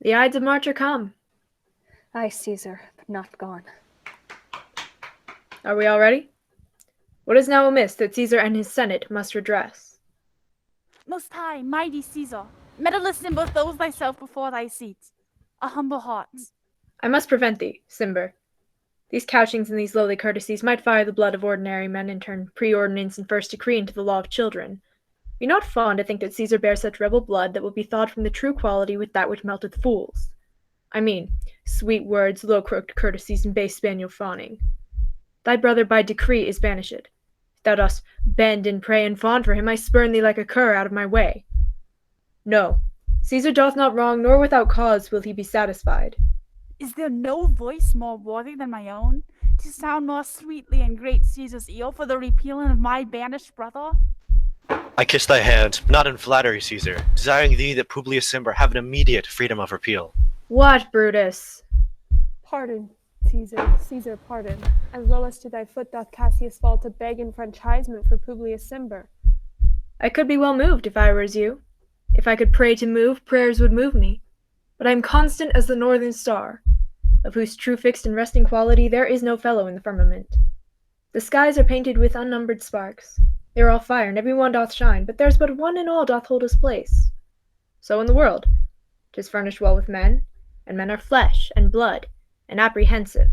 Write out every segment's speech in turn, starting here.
The Ides of March are come. Aye, Caesar, but not gone. Are we all ready? What is now amiss that Caesar and his Senate must redress? Most high, mighty Caesar, medalist in both those thyself before thy seat, a humble heart. I must prevent thee, Cimber. These couchings and these lowly courtesies might fire the blood of ordinary men and turn preordinance and first decree into the law of children. Be not fond to think that Caesar bears such rebel blood that will be thawed from the true quality with that which melteth fools. I mean, sweet words, low-croaked courtesies, and base spaniel fawning. Thy brother by decree is banished. If thou dost bend and pray and fawn for him, I spurn thee like a cur out of my way. No, Caesar doth not wrong, nor without cause will he be satisfied. Is there no voice more worthy than my own, to sound more sweetly in great Caesar's ear for the repealing of my banished brother? I kiss thy hand, not in flattery, Caesar, desiring thee that Publius Cimber have an immediate freedom of repeal. What, Brutus? Pardon, Caesar, Caesar, pardon, as low as to thy foot doth Cassius fall to beg enfranchisement for Publius Cimber. I could be well moved if I were as you. If I could pray to move, prayers would move me. But I am constant as the northern star, of whose true fixed and resting quality there is no fellow in the firmament. The skies are painted with unnumbered sparks. They are all fire, and every one doth shine, but there's but one in all doth hold his place. So in the world, 'tis furnished well with men, and men are flesh and blood, and apprehensive.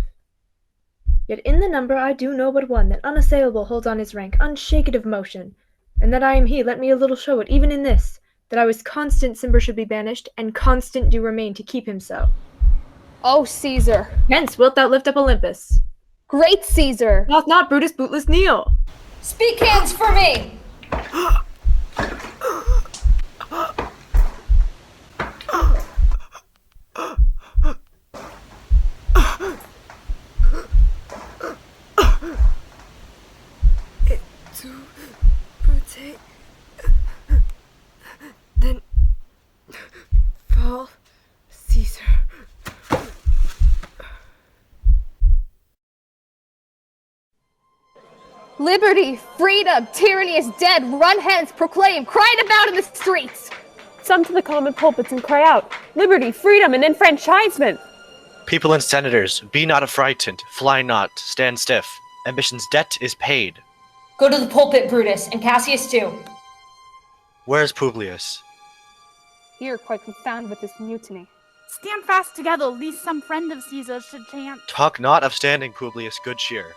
Yet in the number I do know but one that unassailable holds on his rank, unshaken of motion, and that I am he, let me a little show it, even in this, that I was constant Cimber should be banished, and constant do remain to keep him so. O Caesar! Hence wilt thou lift up Olympus? Great Caesar! Doth not Brutus bootless kneel? Speak hands for me! Then fall, Caesar. Liberty, freedom, tyranny is dead. Run hence, proclaim, cry it about in the streets. Some to the common pulpits and cry out, liberty, freedom, and enfranchisement. People and senators, be not affrighted, fly not, stand stiff. Ambition's debt is paid. Go to the pulpit, Brutus, and Cassius too. Where is Publius? Here, quite confounded with this mutiny. Stand fast together, lest some friend of Caesar should chant. Talk not of standing, Publius, good cheer.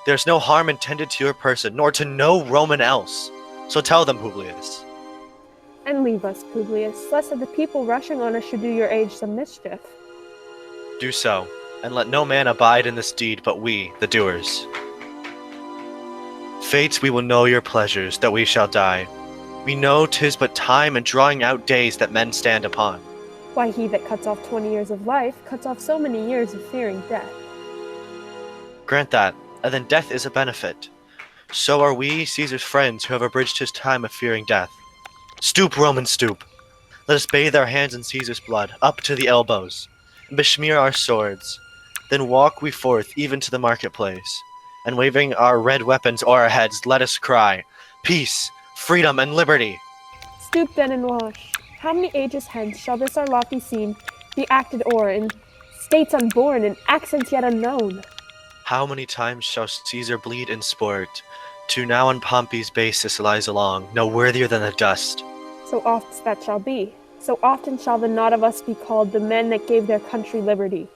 There's no harm intended to your person, nor to no Roman else. So tell them, Publius. And leave us, Publius, lest that the people rushing on us should do your age some mischief. Do so, and let no man abide in this deed but we, the doers. Fates, we will know your pleasures, that we shall die. We know 'tis but time and drawing out days that men stand upon. Why, he that cuts off 20 years of life cuts off so many years of fearing death. Grant that, and then death is a benefit. So are we, Caesar's friends, who have abridged his time of fearing death. Stoop, Roman, stoop. Let us bathe our hands in Caesar's blood, up to the elbows, and besmear our swords. Then walk we forth even to the marketplace, and waving our red weapons o'er our heads, let us cry, Peace, freedom, and liberty. Stoop then and wash. How many ages hence shall this our lofty scene be acted o'er in states unborn and accents yet unknown? How many times shall Caesar bleed in sport, to now on Pompey's basis lies along, no worthier than the dust. So oft that shall be. So often shall the not of us be called the men that gave their country liberty.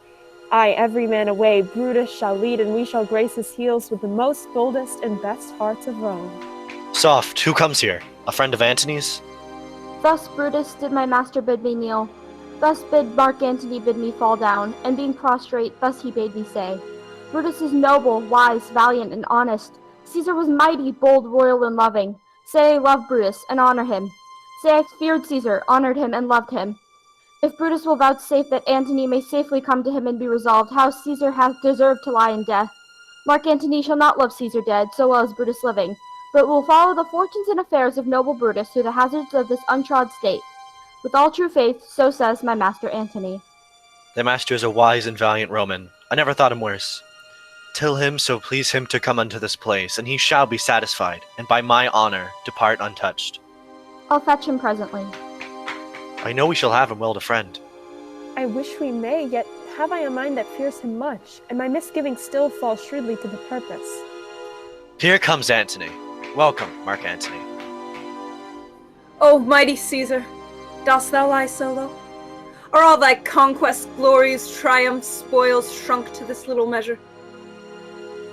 Aye, every man away, Brutus shall lead, and we shall grace his heels with the most boldest and best hearts of Rome. Soft, who comes here? A friend of Antony's? Thus, Brutus, did my master bid me kneel. Thus bid Mark Antony bid me fall down, and being prostrate, thus he bade me say, Brutus is noble, wise, valiant, and honest. Caesar was mighty, bold, royal, and loving. Say I love Brutus, and honor him. Say I feared Caesar, honored him, and loved him. If Brutus will vouchsafe that Antony may safely come to him and be resolved how Caesar hath deserved to lie in death, Mark Antony shall not love Caesar dead, so well as Brutus living, but will follow the fortunes and affairs of noble Brutus through the hazards of this untrod state. With all true faith, so says my master Antony. Thy master is a wise and valiant Roman. I never thought him worse. Tell him so please him to come unto this place, and he shall be satisfied, and by my honor depart untouched. I'll fetch him presently. I know we shall have him well to friend. I wish we may, yet have I a mind that fears him much, and my misgivings still fall shrewdly to the purpose. Here comes Antony. Welcome, Mark Antony. O mighty Caesar, dost thou lie solo? Are all thy conquests, glories, triumphs, spoils shrunk to this little measure?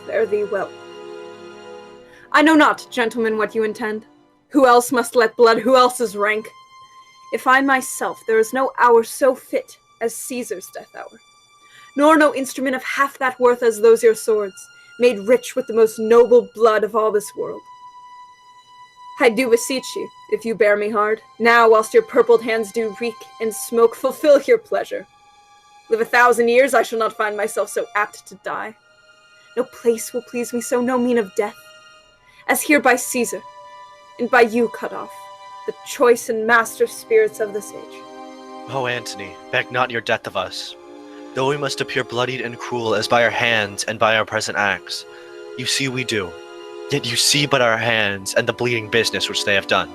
Fare thee well. I know not, gentlemen, what you intend. Who else must let blood, who else's rank? If I myself, there is no hour so fit as Caesar's death hour, nor no instrument of half that worth as those your swords, made rich with the most noble blood of all this world. I do beseech you, if you bear me hard, now whilst your purpled hands do reek and smoke, fulfill your pleasure. Live 1,000 years, I shall not find myself so apt to die. No place will please me so, no mean of death, as here by Caesar, and by you cut off, the choice and master spirits of this age. O Antony, beg not your death of us. Though we must appear bloodied and cruel as by our hands and by our present acts, you see we do. Yet you see but our hands and the bleeding business which they have done.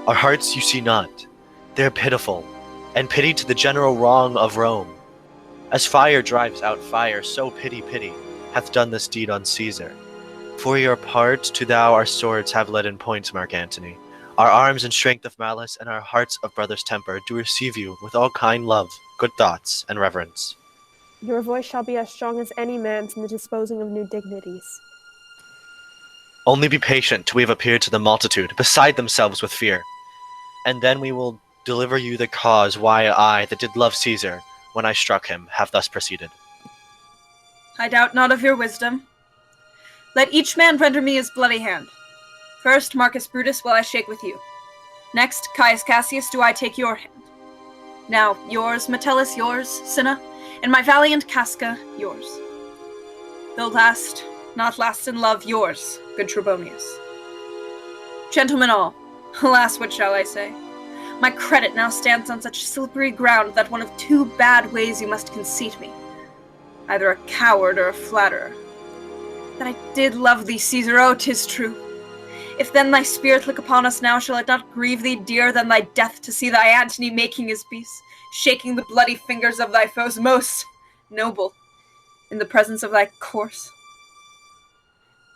Our hearts you see not. They are pitiful, and pity to the general wrong of Rome. As fire drives out fire, so pity hath done this deed on Caesar. For your part, to thou our swords have led in points, Mark Antony. Our arms in strength of malice, and our hearts of brother's temper, do receive you with all kind love, good thoughts, and reverence. Your voice shall be as strong as any man's in the disposing of new dignities. Only be patient till we have appeared to the multitude, beside themselves with fear. And then we will deliver you the cause why I, that did love Caesar, when I struck him, have thus proceeded. I doubt not of your wisdom. Let each man render me his bloody hand. First, Marcus Brutus, will I shake with you. Next, Caius Cassius, do I take your hand. Now, yours, Metellus, yours, Cinna, and my valiant Casca, yours. Though last, not last in love, yours, good Trebonius. Gentlemen all, alas, what shall I say? My credit now stands on such slippery ground that one of two bad ways you must conceit me, either a coward or a flatterer. That I did love thee, Caesar, oh, 'tis true. If then thy spirit look upon us now, shall it not grieve thee dearer than thy death to see thy Antony making his peace, shaking the bloody fingers of thy foes, most noble, in the presence of thy corse?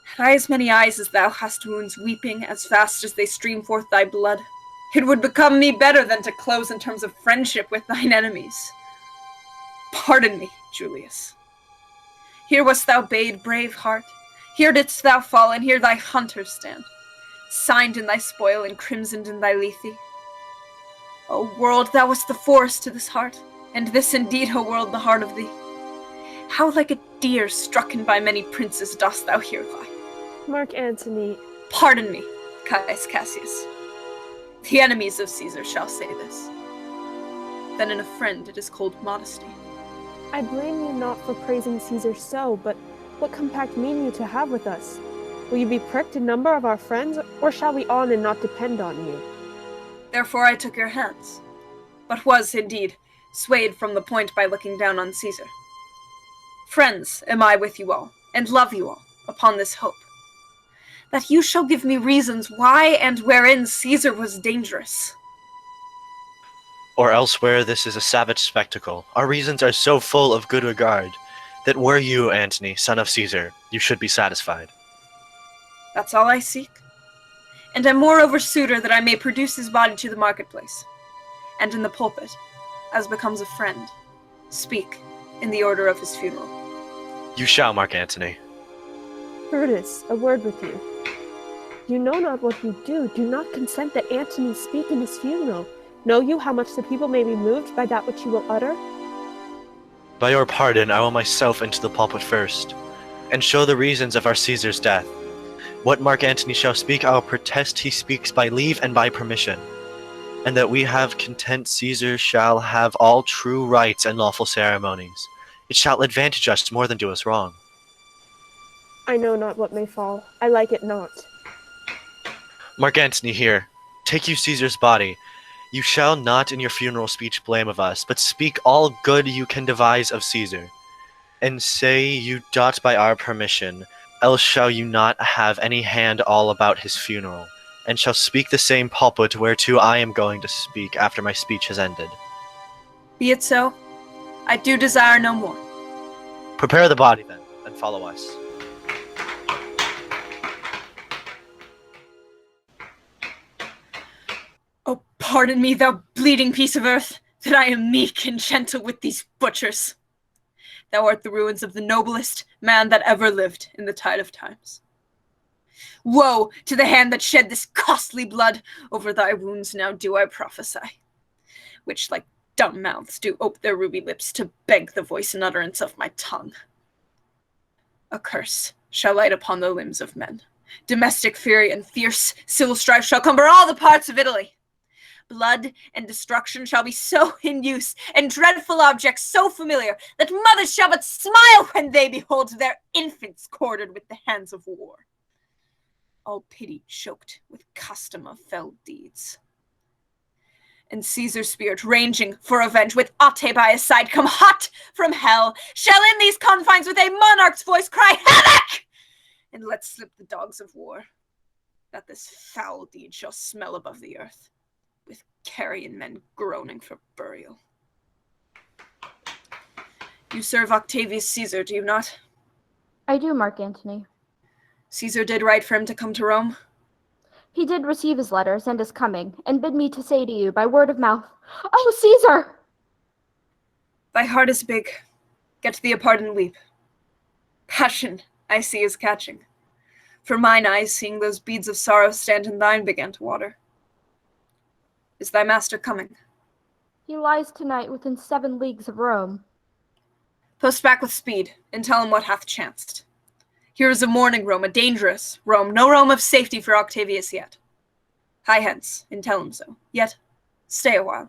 Had I as many eyes as thou hast wounds, weeping as fast as they stream forth thy blood, it would become me better than to close in terms of friendship with thine enemies. Pardon me, Julius. Here wast thou bade, brave heart. Here didst thou fall, and here thy hunters stand, signed in thy spoil and crimsoned in thy lethe. O world, thou wast the forest to this heart, and this indeed, O world, the heart of thee. How like a deer strucken by many princes dost thou here lie. Mark Antony. Pardon me, Caius Cassius. The enemies of Caesar shall say this. Then in a friend it is called modesty. I blame you not for praising Caesar so, but what compact mean you to have with us? Will you be pricked in number of our friends, or shall we on and not depend on you? Therefore I took your hands, but was, indeed, swayed from the point by looking down on Caesar. Friends am I with you all, and love you all, upon this hope, that you shall give me reasons why and wherein Caesar was dangerous. Or elsewhere this is a savage spectacle. Our reasons are so full of good regard, that were you, Antony, son of Caesar, you should be satisfied. That's all I seek. And am moreover suitor that I may produce his body to the marketplace, and in the pulpit, as becomes a friend, speak in the order of his funeral. You shall, Mark Antony. Brutus, a word with you. You know not what you do. Do not consent that Antony speak in his funeral. Know you how much the people may be moved by that which you will utter? By your pardon, I will myself into the pulpit first, and show the reasons of our Caesar's death. What Mark Antony shall speak, I will protest he speaks by leave and by permission, and that we have content Caesar shall have all true rites and lawful ceremonies. It shall advantage us more than do us wrong. I know not what may fall. I like it not. Mark Antony, here, take you Caesar's body. You shall not in your funeral speech blame of us, but speak all good you can devise of Caesar, and say you do't by our permission, else shall you not have any hand all about his funeral, and shall speak the same pulpit whereto I am going to speak after my speech has ended. Be it so, I do desire no more. Prepare the body then, and follow us. Oh, pardon me, thou bleeding piece of earth, that I am meek and gentle with these butchers. Thou art the ruins of the noblest man that ever lived in the tide of times. Woe to the hand that shed this costly blood, over thy wounds now do I prophesy, which like dumb mouths do ope their ruby lips to beg the voice and utterance of my tongue. A curse shall light upon the limbs of men. Domestic fury and fierce civil strife shall cumber all the parts of Italy. Blood and destruction shall be so in use, and dreadful objects so familiar, that mothers shall but smile when they behold their infants quartered with the hands of war. All pity choked with custom of fell deeds. And Caesar's spirit ranging for revenge, with Ate by his side, come hot from hell, shall in these confines with a monarch's voice cry, havoc! And let slip the dogs of war, that this foul deed shall smell above the earth, with carrion men groaning for burial. You serve Octavius Caesar, do you not? I do, Mark Antony. Caesar did write for him to come to Rome? He did receive his letters and is coming, and bid me to say to you by word of mouth, "Oh, Caesar!" Thy heart is big. Get thee apart and weep. Passion, I see, is catching. For mine eyes, seeing those beads of sorrow stand in thine, began to water. Is thy master coming? He lies tonight within 7 leagues of Rome. Post back with speed, and tell him what hath chanced. Here is a mourning Rome, a dangerous Rome, no Rome of safety for Octavius yet. Hie hence, and tell him so. Yet, stay a while.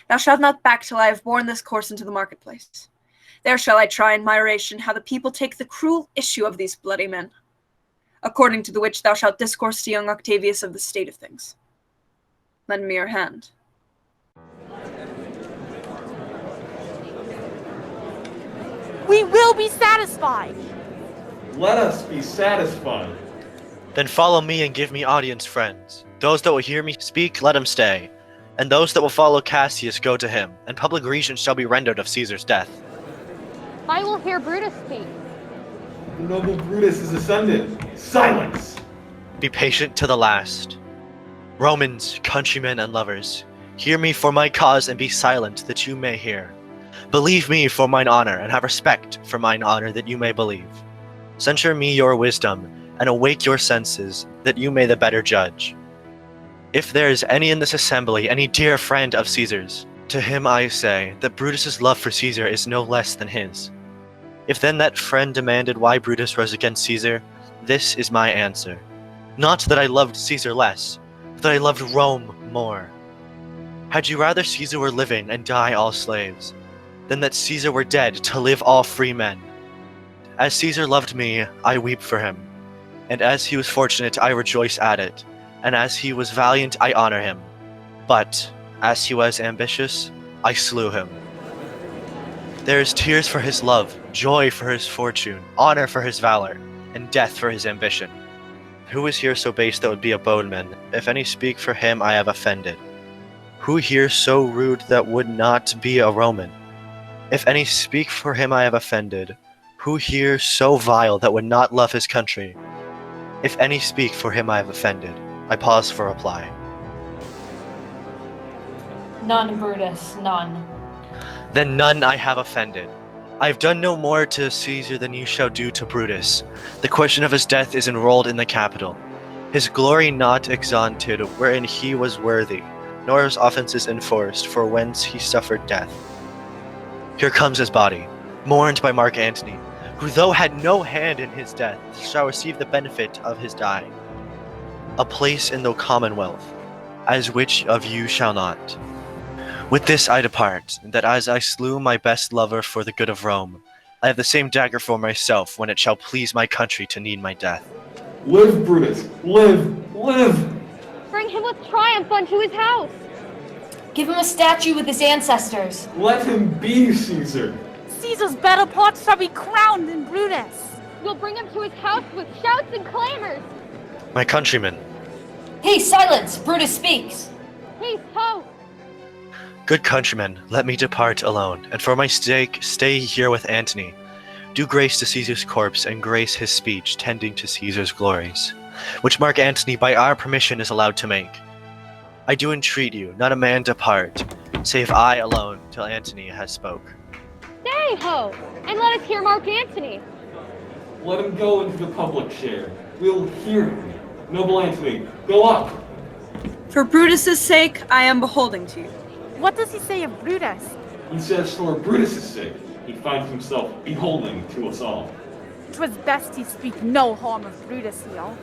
Thou shalt not back till I have borne this corse into the marketplace. There shall I try in my oration how the people take the cruel issue of these bloody men, according to the which thou shalt discourse to young Octavius of the state of things. Lend me your hand. We will be satisfied. Let us be satisfied. Then follow me and give me audience, friends. Those that will hear me speak, let him stay. And those that will follow Cassius, go to him, and public regent shall be rendered of Caesar's death. I will hear Brutus speak. The noble Brutus is ascended. Silence! Be patient to the last. Romans, countrymen, and lovers, hear me for my cause and be silent that you may hear. Believe me for mine honor, and have respect for mine honor that you may believe. Censure me your wisdom, and awake your senses, that you may the better judge. If there is any in this assembly, any dear friend of Caesar's, to him I say that Brutus's love for Caesar is no less than his. If then that friend demanded why Brutus rose against Caesar, this is my answer. Not that I loved Caesar less, but that I loved Rome more. Had you rather Caesar were living and die all slaves, than that Caesar were dead to live all free men? As Caesar loved me, I weep for him. And as he was fortunate, I rejoice at it. And as he was valiant, I honor him. But, as he was ambitious, I slew him. There is tears for his love, joy for his fortune, honor for his valor, and death for his ambition. Who is here so base that would be a bowman? If any speak for him, I have offended. Who here so rude that would not be a Roman? If any speak for him, I have offended. Who here so vile that would not love his country? If any speak for him, I have offended. I pause for reply. None, Brutus, none. Then none I have offended. I have done no more to Caesar than you shall do to Brutus. The question of his death is enrolled in the Capitol. His glory not exalted, wherein he was worthy, nor his offences enforced, for whence he suffered death. Here comes his body, mourned by Mark Antony, who though had no hand in his death, shall receive the benefit of his dying. A place in the commonwealth, as which of you shall not. With this I depart, that as I slew my best lover for the good of Rome, I have the same dagger for myself when it shall please my country to need my death. Live, Brutus! Live! Live! Bring him with triumph unto his house. Give him a statue with his ancestors. Let him be Caesar! Caesar's better parts shall be crowned in Brutus. We'll bring him to his house with shouts and clamors. My countrymen, Hey, silence! Brutus speaks. Haste ho! Good countrymen, let me depart alone, and for my sake stay here with Antony. Do grace to Caesar's corpse, and grace his speech, tending to Caesar's glories, which Mark Antony by our permission is allowed to make. I do entreat you, not a man depart, save I alone, till Antony has spoke. Stay, ho, and let us hear Mark Antony. Let him go into the public share. We'll hear him. Noble Antony, go up! For Brutus's sake, I am beholding to you. What does he say of Brutus? He says for Brutus's sake, he finds himself beholding to us all. 'Twas best he speak no harm of Brutus here.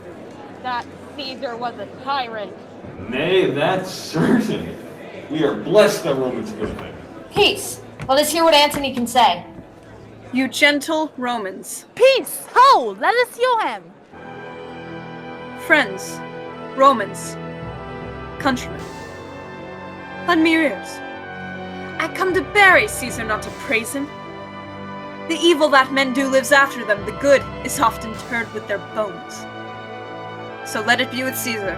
That Caesar was a tyrant. Nay, that's certain. We are blessed that Romans good thing. Peace. Let us hear what Antony can say. You gentle Romans. Peace! Ho! Let us hear him! Friends, Romans, countrymen, lend me your ears. I come to bury Caesar, not to praise him. The evil that men do lives after them, the good is often interred with their bones. So let it be with Caesar.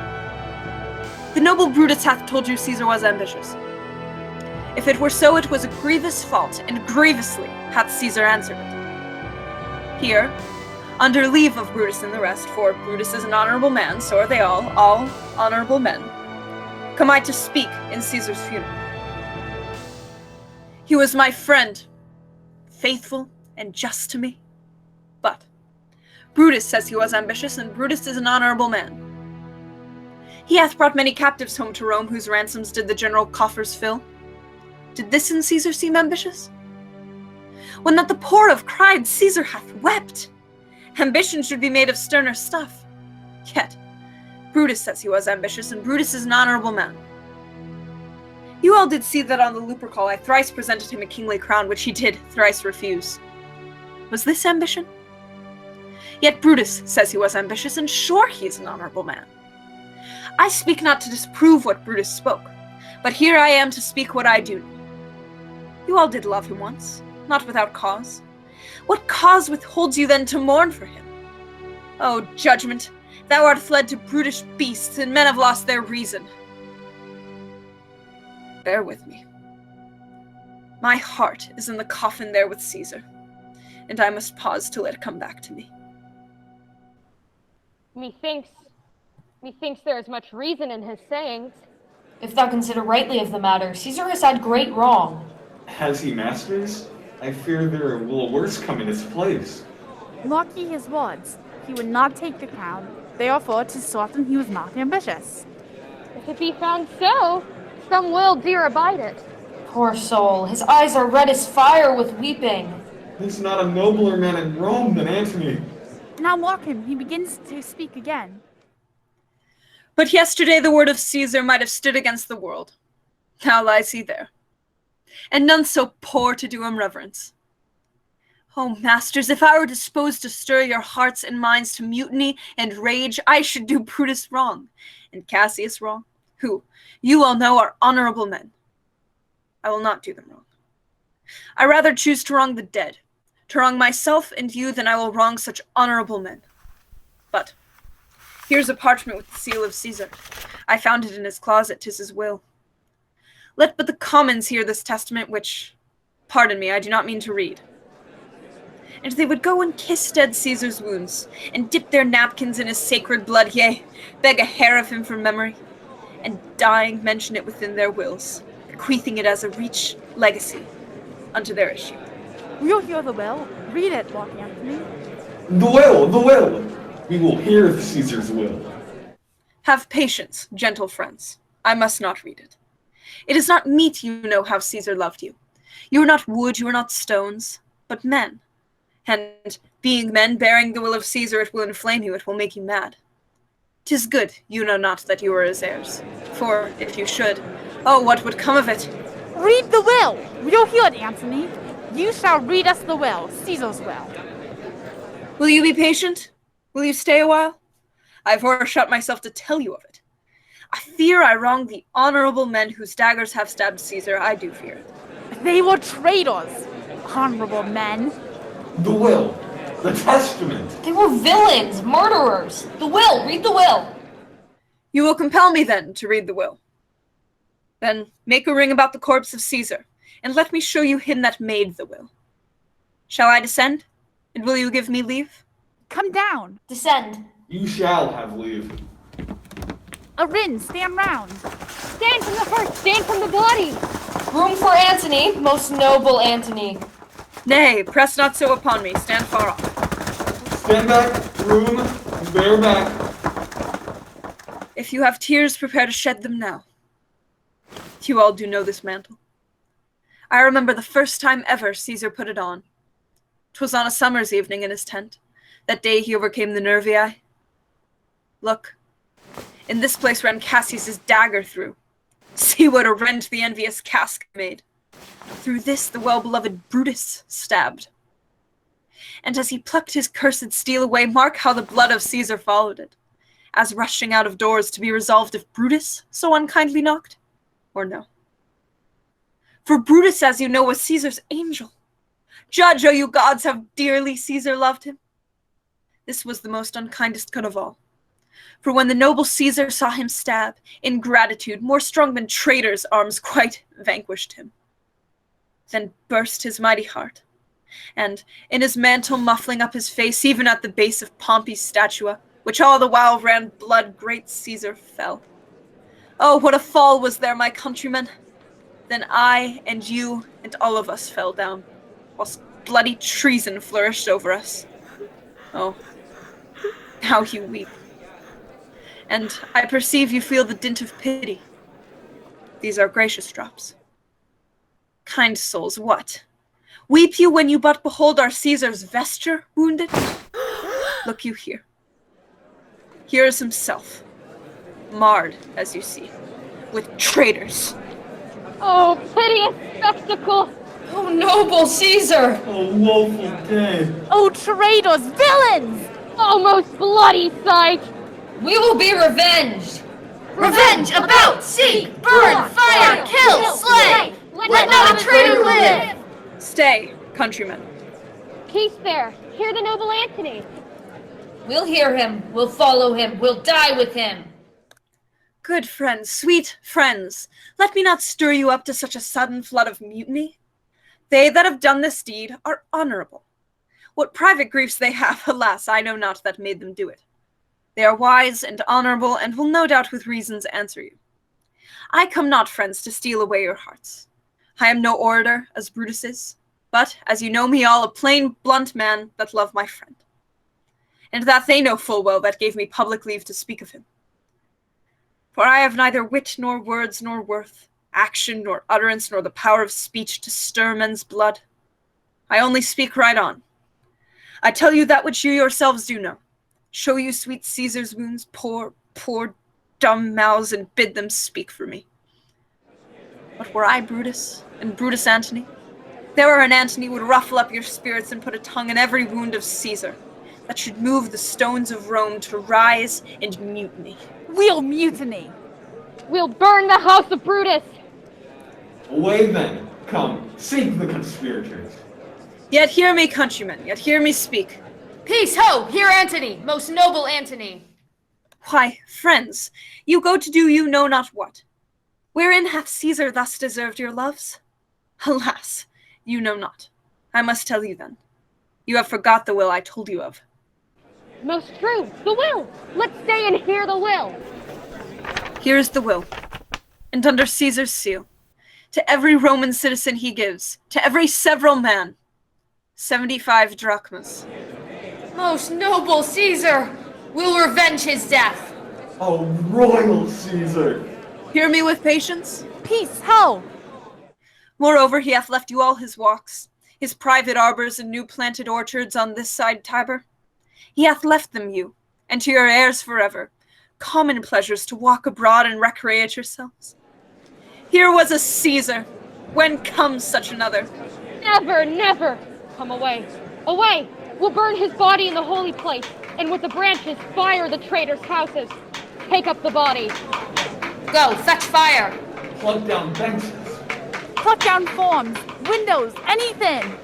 The noble Brutus hath told you Caesar was ambitious. If it were so, it was a grievous fault, and grievously hath Caesar answered it. Here, under leave of Brutus and the rest, for Brutus is an honorable man, so are they all honorable men, come I to speak in Caesar's funeral. He was my friend, faithful and just to me. But Brutus says he was ambitious, and Brutus is an honorable man. He hath brought many captives home to Rome, whose ransoms did the general coffers fill. Did this in Caesar seem ambitious? When that the poor have cried, Caesar hath wept. Ambition should be made of sterner stuff. Yet, Brutus says he was ambitious, and Brutus is an honorable man. You all did see that on the Lupercal I thrice presented him a kingly crown, which he did thrice refuse. Was this ambition? Yet Brutus says he was ambitious, and sure he is an honorable man. I speak not to disprove what Brutus spoke, but here I am to speak what I do. You all did love him once, not without cause. What cause withholds you then to mourn for him? O judgment, thou art fled to brutish beasts, and men have lost their reason. Bear with me. My heart is in the coffin there with Caesar, and I must pause to let it come back to me. Methinks there is much reason in his sayings. If thou consider rightly of the matter, Caesar has had great wrong. Has he masters? I fear there will worse come in his place. Mark ye his words. He would not take the crown. Therefore, 'tis certain he was not ambitious. If it be found so, some will dear abide it. Poor soul, his eyes are red as fire with weeping. He's not a nobler man in Rome than Antony. Now mark him, he begins to speak again. But yesterday the word of Caesar might have stood against the world. Now lies he there, and none so poor to do him reverence. Oh, masters, if I were disposed to stir your hearts and minds to mutiny and rage, I should do Brutus wrong, and Cassius wrong, who, you all know, are honorable men. I will not do them wrong. I rather choose to wrong the dead, to wrong myself and you, than I will wrong such honorable men. But here's a parchment with the seal of Caesar. I found it in his closet, 'tis his will. Let but the commons hear this testament, which, pardon me, I do not mean to read. And they would go and kiss dead Caesar's wounds, and dip their napkins in his sacred blood, yea, beg a hair of him from memory, and dying mention it within their wills, bequeathing it as a rich legacy unto their issue. We'll hear the will. Read it, Mark Antony. The will! We will hear Caesar's will. Have patience, gentle friends. I must not read it. It is not meet you know how Caesar loved you. You are not wood, you are not stones, but men. And being men, bearing the will of Caesar, it will inflame you, it will make you mad. 'Tis good you know not that you are his heirs. For, if you should, oh, what would come of it? Read the will! We'll hear it, Antony. You shall read us the will, Caesar's will. Will you be patient? Will you stay a while? I've overshot myself to tell you of it. I fear I wrong the honorable men whose daggers have stabbed Caesar. I do fear it. They were traitors, honorable men. The will. The testament. They were villains, murderers. The will, read the will. You will compel me then to read the will. Then make a ring about the corpse of Caesar, and let me show you him that made the will. Shall I descend? And will you give me leave? Come down. Descend. You shall have leave. Arman, stand round. Stand from the heart, stand from the body. Room for Antony, most noble Antony. Nay, press not so upon me. Stand far off. Stand back, room, and bear back. If you have tears, prepare to shed them now. You all do know this mantle. I remember the first time ever Caesar put it on. 'Twas on a summer's evening in his tent. That day he overcame the Nervii. Look, in this place ran Cassius's dagger through. See what a rent the envious casque made. Through this the well-beloved Brutus stabbed. And as he plucked his cursed steel away, mark how the blood of Caesar followed it, as rushing out of doors to be resolved if Brutus so unkindly knocked, or no. For Brutus, as you know, was Caesar's angel. Judge, O you gods, how dearly Caesar loved him. This was the most unkindest cut of all. For when the noble Caesar saw him stab, in gratitude, more strong than traitors' arms quite vanquished him. Then burst his mighty heart, and, in his mantle muffling up his face, even at the base of Pompey's statua, which all the while ran blood, great Caesar fell. Oh, what a fall was there, my countrymen! Then I and you and all of us fell down, whilst bloody treason flourished over us. Oh, how you weep. And I perceive you feel the dint of pity. These are gracious drops. Kind souls, what? Weep you when you but behold our Caesar's vesture wounded? Look you here. Here is himself, marred, as you see, with traitors. Oh, piteous spectacle! Oh, noble Caesar! Oh, woeful day. Oh, traitors, villains! Oh, most bloody sight! We will be revenged! Revenge about, seek, burn, fire, kill, slay! Let not a traitor live! Stay, countrymen. Peace there! Hear the noble Antony! We'll hear him, we'll follow him, we'll die with him! Good friends, sweet friends, let me not stir you up to such a sudden flood of mutiny. They that have done this deed are honorable. What private griefs they have, alas, I know not that made them do it. They are wise and honorable, and will no doubt with reasons answer you. I come not, friends, to steal away your hearts. I am no orator, as Brutus is, but, as you know me all, a plain, blunt man that love my friend. And that they know full well that gave me public leave to speak of him. For I have neither wit nor words nor worth, action nor utterance nor the power of speech to stir men's blood. I only speak right on. I tell you that which you yourselves do know. Show you sweet Caesar's wounds, poor, dumb mouths, and bid them speak for me. But were I Brutus, and Brutus Antony, there an Antony would ruffle up your spirits and put a tongue in every wound of Caesar, that should move the stones of Rome to rise and mutiny. We'll mutiny. We'll burn the house of Brutus! Away then, come, seek the conspirators. Yet hear me, countrymen, yet hear me speak. Peace, ho! Hear Antony, most noble Antony! Why, friends, you go to do you know not what. Wherein hath Caesar thus deserved your loves? Alas, you know not. I must tell you then. You have forgot the will I told you of. Most true, the will! Let's stay and hear the will! Here is the will, and under Caesar's seal, to every Roman citizen he gives, to every several man, 75 drachmas. Most noble Caesar! We'll revenge his death! Oh, royal Caesar! Hear me with patience. Peace, ho! Moreover, he hath left you all his walks, his private arbors and new planted orchards on this side Tiber. He hath left them you, and to your heirs forever, common pleasures to walk abroad and recreate yourselves. Here was a Caesar. When comes such another? Never, never! Come away, away! We'll burn his body in the holy place, and with the branches fire the traitors' houses. Take up the body. Go, fetch fire! Plug down benches. Pluck down forms, windows, anything!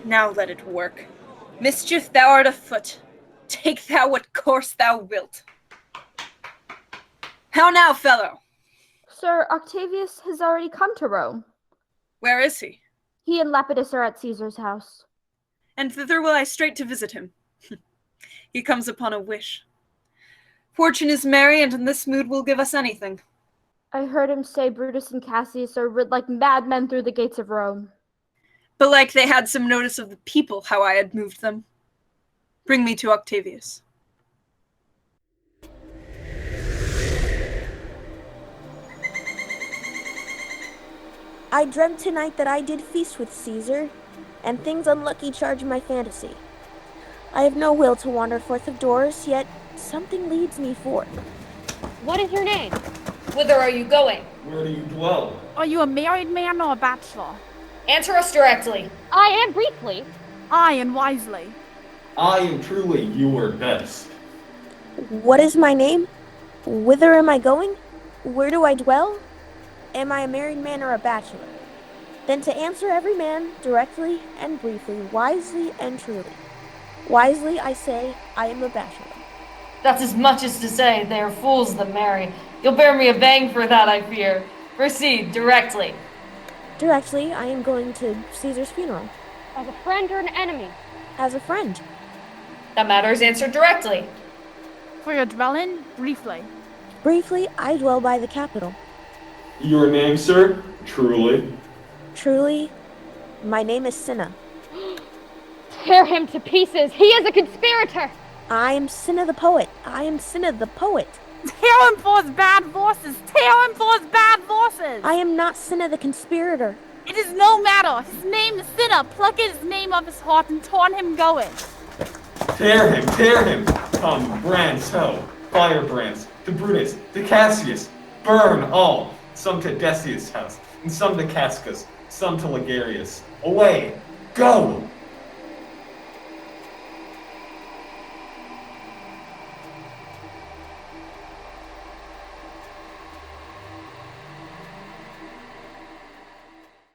Now let it work. Mischief thou art afoot. Take thou what course thou wilt. How now, fellow? Sir, Octavius has already come to Rome. Where is he? He and Lepidus are at Caesar's house. And thither will I straight to visit him. He comes upon a wish. Fortune is merry, and in this mood will give us anything. I heard him say Brutus and Cassius are rid like madmen through the gates of Rome. Belike they had some notice of the people, how I had moved them. Bring me to Octavius. I dreamt tonight that I did feast with Caesar, and things unlucky charge my fantasy. I have no will to wander forth of doors, yet something leads me forth. What is your name? Whither are you going? Where do you dwell? Are you a married man or a bachelor? Answer us directly. I am briefly. Aye, and wisely. I am truly your best. What is my name? Whither am I going? Where do I dwell? Am I a married man or a bachelor? Then to answer every man directly and briefly, wisely and truly. Wisely I say, I am a bachelor. That's as much as to say they are fools that marry. You'll bear me a bang for that, I fear. Proceed directly. Directly, I am going to Caesar's funeral. As a friend or an enemy? As a friend. That matter is answered directly. For your dwelling, briefly. Briefly, I dwell by the Capitol. Your name, sir? Truly. Truly, my name is Cinna. Tear him to pieces. He is a conspirator. I am Cinna the poet. I am Cinna the poet. Tear him for his bad forces. Tear him for his bad forces. I am not Cinna the conspirator. It is no matter. His name is Cinna. Pluck his name of his heart and torn him going. Tear him, tear him! Come, brands, ho! Firebrands, to Brutus, to Cassius! Burn all! Some to Decius' house, and some to Cascus, some to Ligarius. Away! Go!